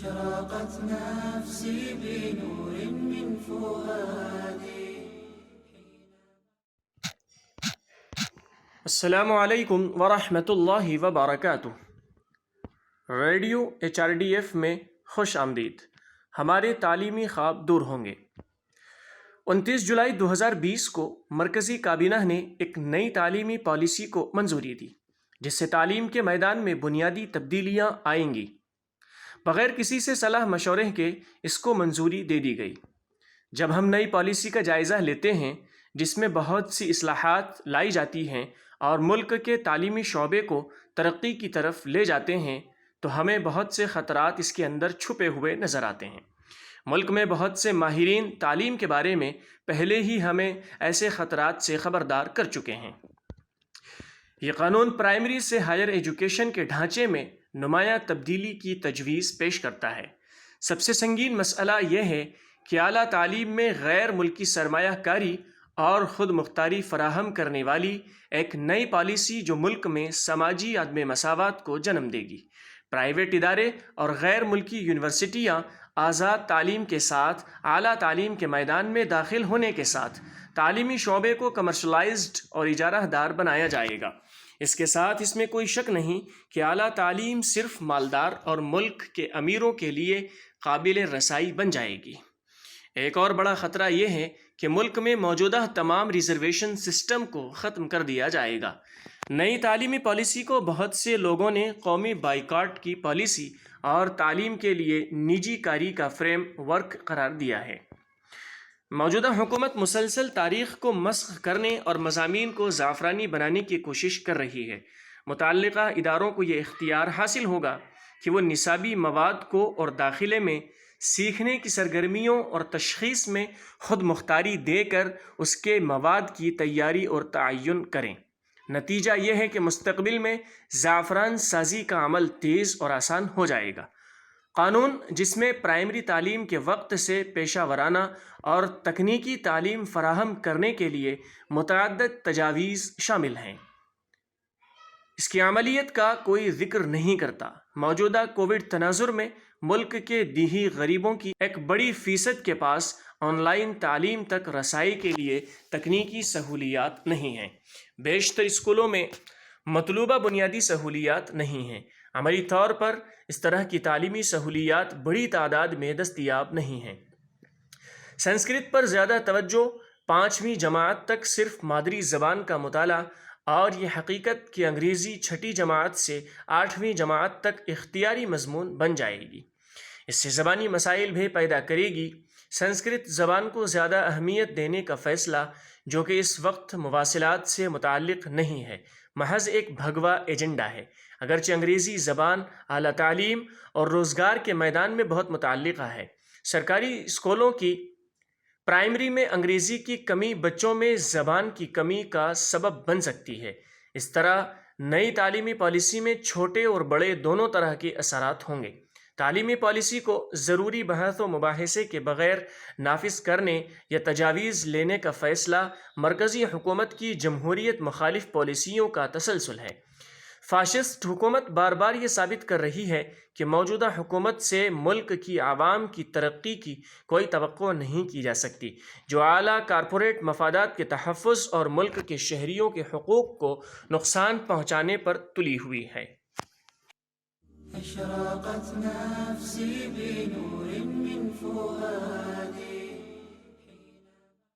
أشرقت نفسي بنور من فؤادي. السلام علیکم ورحمۃ اللہ وبرکاتہ. ریڈیو HRDF میں خوش آمدید. ہمارے تعلیمی خواب دور ہوں گے. 29 جولائی 2020 کو مرکزی کابینہ نے ایک نئی تعلیمی پالیسی کو منظوری دی جس سے تعلیم کے میدان میں بنیادی تبدیلیاں آئیں گی. بغیر کسی سے صلاح مشورے کے اس کو منظوری دے دی گئی. جب ہم نئی پالیسی کا جائزہ لیتے ہیں جس میں بہت سی اصلاحات لائی جاتی ہیں اور ملک کے تعلیمی شعبے کو ترقی کی طرف لے جاتے ہیں تو ہمیں بہت سے خطرات اس کے اندر چھپے ہوئے نظر آتے ہیں. ملک میں بہت سے ماہرین تعلیم کے بارے میں پہلے ہی ہمیں ایسے خطرات سے خبردار کر چکے ہیں. یہ قانون پرائمری سے ہائر ایجوکیشن کے ڈھانچے میں نمایاں تبدیلی کی تجویز پیش کرتا ہے. سب سے سنگین مسئلہ یہ ہے کہ اعلیٰ تعلیم میں غیر ملکی سرمایہ کاری اور خود مختاری فراہم کرنے والی ایک نئی پالیسی جو ملک میں سماجی عدم مساوات کو جنم دے گی. پرائیویٹ ادارے اور غیر ملکی یونیورسٹیاں آزاد تعلیم کے ساتھ اعلیٰ تعلیم کے میدان میں داخل ہونے کے ساتھ تعلیمی شعبے کو کمرشلائزڈ اور اجارہ دار بنایا جائے گا. اس کے ساتھ اس میں کوئی شک نہیں کہ اعلیٰ تعلیم صرف مالدار اور ملک کے امیروں کے لیے قابل رسائی بن جائے گی. ایک اور بڑا خطرہ یہ ہے کہ ملک میں موجودہ تمام ریزرویشن سسٹم کو ختم کر دیا جائے گا. نئی تعلیمی پالیسی کو بہت سے لوگوں نے قومی بائیکاٹ کی پالیسی اور تعلیم کے لیے نجی کاری کا فریم ورک قرار دیا ہے. موجودہ حکومت مسلسل تاریخ کو مسخ کرنے اور مضامین کو زعفرانی بنانے کی کوشش کر رہی ہے. متعلقہ اداروں کو یہ اختیار حاصل ہوگا کہ وہ نصابی مواد کو اور داخلے میں سیکھنے کی سرگرمیوں اور تشخیص میں خود مختاری دے کر اس کے مواد کی تیاری اور تعین کریں. نتیجہ یہ ہے کہ مستقبل میں زعفران سازی کا عمل تیز اور آسان ہو جائے گا. قانون جس میں پرائمری تعلیم کے وقت سے پیشہ ورانہ اور تکنیکی تعلیم فراہم کرنے کے لیے متعدد تجاویز شامل ہیں اس کی عملیت کا کوئی ذکر نہیں کرتا. موجودہ کووڈ تناظر میں ملک کے دیہی غریبوں کی ایک بڑی فیصد کے پاس آن لائن تعلیم تک رسائی کے لیے تکنیکی سہولیات نہیں ہیں. بیشتر اسکولوں میں مطلوبہ بنیادی سہولیات نہیں ہیں. عملی طور پر اس طرح کی تعلیمی سہولیات بڑی تعداد میں دستیاب نہیں ہیں. سنسکرت پر زیادہ توجہ، 5ویں جماعت تک صرف مادری زبان کا مطالعہ اور یہ حقیقت کہ انگریزی 6ٹھی جماعت سے 8ویں جماعت تک اختیاری مضمون بن جائے گی، اس سے زبانی مسائل بھی پیدا کرے گی. سنسکرت زبان کو زیادہ اہمیت دینے کا فیصلہ جو کہ اس وقت مواصلات سے متعلق نہیں ہے، محض ایک بھگوا ایجنڈا ہے. اگرچہ انگریزی زبان اعلیٰ تعلیم اور روزگار کے میدان میں بہت متعلقہ ہے. سرکاری اسکولوں کی پرائمری میں انگریزی کی کمی بچوں میں زبان کی کمی کا سبب بن سکتی ہے. اس طرح نئی تعلیمی پالیسی میں چھوٹے اور بڑے دونوں طرح کے اثرات ہوں گے. تعلیمی پالیسی کو ضروری بحث و مباحثے کے بغیر نافذ کرنے یا تجاویز لینے کا فیصلہ مرکزی حکومت کی جمہوریت مخالف پالیسیوں کا تسلسل ہے. فاشسٹ حکومت بار بار یہ ثابت کر رہی ہے کہ موجودہ حکومت سے ملک کی عوام کی ترقی کی کوئی توقع نہیں کی جا سکتی جو اعلیٰ کارپوریٹ مفادات کے تحفظ اور ملک کے شہریوں کے حقوق کو نقصان پہنچانے پر تلی ہوئی ہے. أشرقت نفسي بنور